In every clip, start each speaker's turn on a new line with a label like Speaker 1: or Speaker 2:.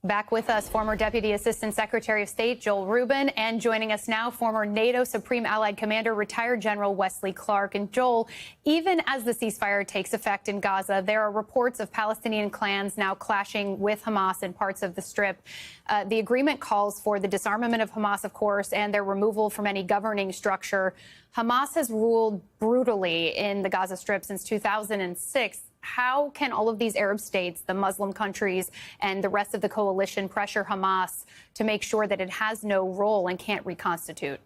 Speaker 1: Back with us, former Deputy Assistant Secretary of State Joel Rubin, and joining us now, former NATO Supreme Allied Commander, retired General Wesley Clark. And Joel, even as the ceasefire takes effect in Gaza, there are reports of Palestinian clans now clashing with Hamas in parts of the Strip. The agreement calls for the disarmament of Hamas, of course, and their removal from any governing structure. Hamas has ruled brutally in the Gaza Strip since 2006. How can all of these Arab states, the Muslim countries, and the rest of the coalition pressure Hamas to make sure that it has no role and can't reconstitute?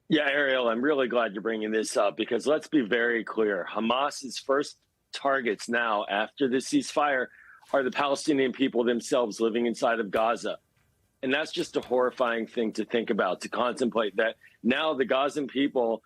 Speaker 2: Yeah, Ariel, I'm really glad you're bringing this up because let's be very clear. Hamas's first targets now after the ceasefire are the Palestinian people themselves living inside of Gaza. And that's just a horrifying thing to think about, to contemplate that now the Gazan people,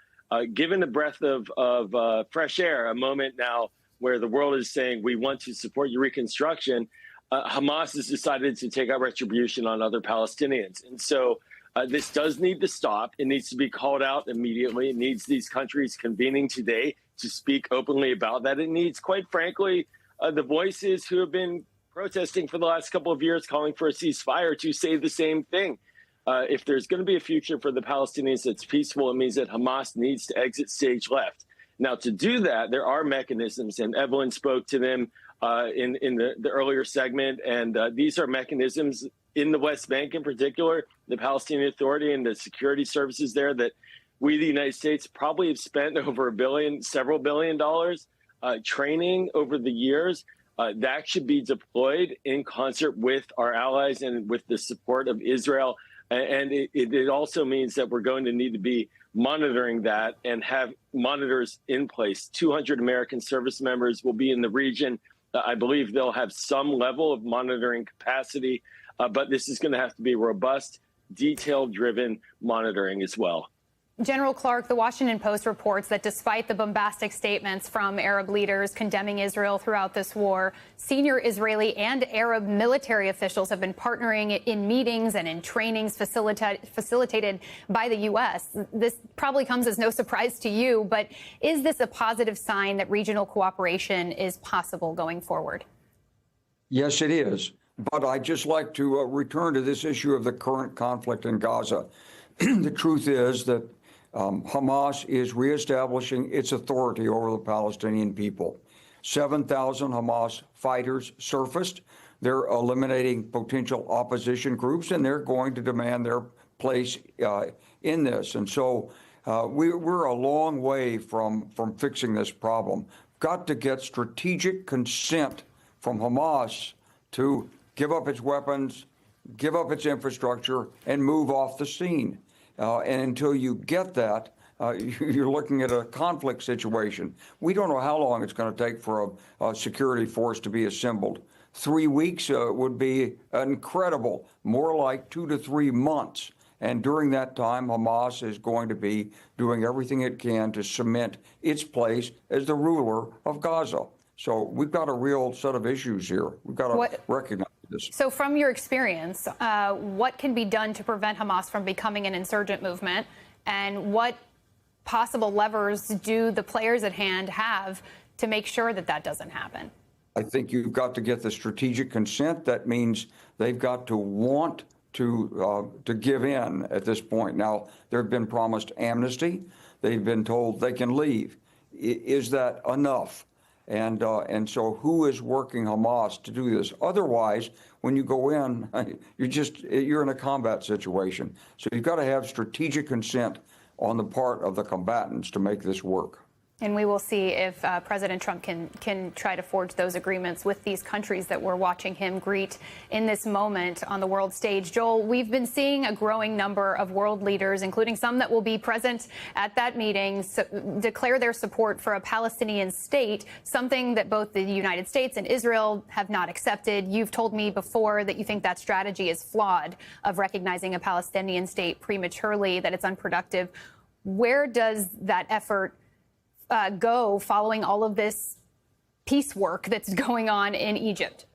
Speaker 2: given a breath of fresh air, a moment now where the world is saying we want to support your reconstruction, Hamas has decided to take out retribution on other Palestinians. And so this does need to stop. It needs to be called out immediately. It needs these countries convening today to speak openly about that. It needs, quite frankly, the voices who have been protesting for the last couple of years, calling for a ceasefire, to say the same thing. If there's going to be a future for the Palestinians that's peaceful, it means that Hamas needs to exit stage left. Now, to do that, there are mechanisms, and Evelyn spoke to them in the earlier segment, and these are mechanisms in the West Bank in particular, the Palestinian Authority and the security services there that we, the United States, probably have spent over several billion dollars training over the years. That should be deployed in concert with our allies and with the support of Israel. And it also means that we're going to need to be monitoring that and have monitors in place. 200 American service members will be in the region. I believe they'll have some level of monitoring capacity, but this is going to have to be robust, detail-driven monitoring as well.
Speaker 1: General Clark, the Washington Post reports that despite the bombastic statements from Arab leaders condemning Israel throughout this war, senior Israeli and Arab military officials have been partnering in meetings and in trainings facilitated by the U.S. This probably comes as no surprise to you, but is this a positive sign that regional cooperation is possible going forward?
Speaker 3: Yes, it is. But I'd just like to return to this issue of the current conflict in Gaza. The truth is that Hamas is reestablishing its authority over the Palestinian people. 7,000 Hamas fighters surfaced. They're eliminating potential opposition groups, and they're going to demand their place in this. And so we're a long way from fixing this problem. Got to get strategic consent from Hamas to give up its weapons, give up its infrastructure, and move off the scene. And until you get that, you're looking at a conflict situation. We don't know how long it's going to take for a security force to be assembled. 3 weeks would be incredible, more like 2 to 3 months. And during that time, Hamas is going to be doing everything it can to cement its place as the ruler of Gaza. So we've got a real set of issues here. We've got to recognize this.
Speaker 1: So from your experience, what can be done to prevent Hamas from becoming an insurgent movement? And what possible levers do the players at hand have to make sure that that doesn't happen?
Speaker 3: I think you've got to get the strategic consent. That means they've got to want to give in at this point. Now, they've been promised amnesty. They've been told they can leave. Is that enough? And so who is working Hamas to do this? Otherwise, when you go in, you're in a combat situation. So you've got to have strategic consent on the part of the combatants to make this work.
Speaker 1: And we will see if President Trump can try to forge those agreements with these countries that we're watching him greet in this moment on the world stage. Joel, we've been seeing a growing number of world leaders, including some that will be present at that meeting, declare their support for a Palestinian state, something that both the United States and Israel have not accepted. You've told me before that you think that strategy is flawed, of recognizing a Palestinian state prematurely, that it's unproductive. Where does that effort go following all of this peace work that's going on in Egypt?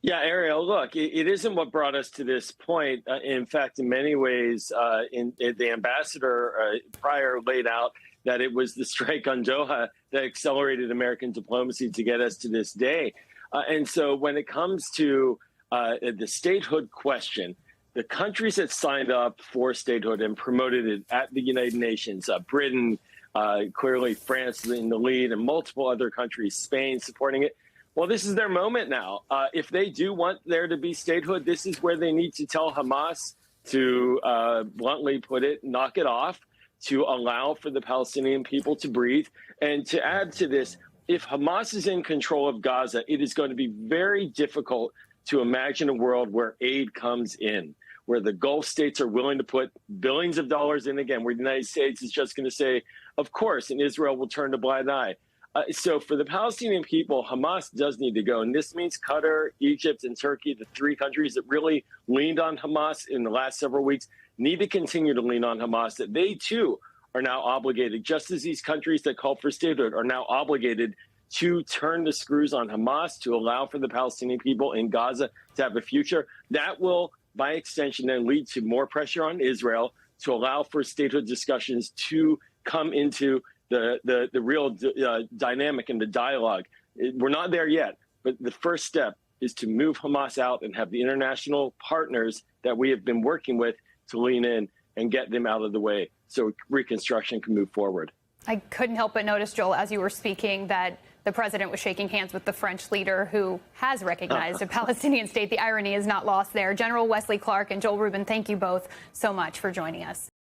Speaker 2: Yeah, Ariel, look, it isn't what brought us to this point. In fact, in many ways, the ambassador prior laid out that it was the strike on Doha that accelerated American diplomacy to get us to this day. And so when it comes to the statehood question, the countries that signed up for statehood and promoted it at the United Nations, Britain, clearly France in the lead, and multiple other countries, Spain supporting it. Well, this is their moment now. If they do want there to be statehood, this is where they need to tell Hamas to, bluntly put it, knock it off, to allow for the Palestinian people to breathe. And to add to this, if Hamas is in control of Gaza, it is going to be very difficult to imagine a world where aid comes in, where the Gulf states are willing to put billions of dollars in again, where the United States is just going to say, of course, and Israel will turn a blind eye. So for the Palestinian people, Hamas does need to go. And this means Qatar, Egypt, and Turkey, the three countries that really leaned on Hamas in the last several weeks, need to continue to lean on Hamas, that they too are now obligated, just as these countries that call for statehood are now obligated to turn the screws on Hamas to allow for the Palestinian people in Gaza to have a future. That will, by extension, then lead to more pressure on Israel to allow for statehood discussions to come into the real dynamic and the dialogue. We're not there yet, but the first step is to move Hamas out and have the international partners that we have been working with to lean in and get them out of the way so reconstruction can move forward.
Speaker 1: I couldn't help but notice, Joel, as you were speaking, that the president was shaking hands with the French leader who has recognized a Palestinian state. The irony is not lost there. General Wesley Clark and Joel Rubin, thank you both so much for joining us.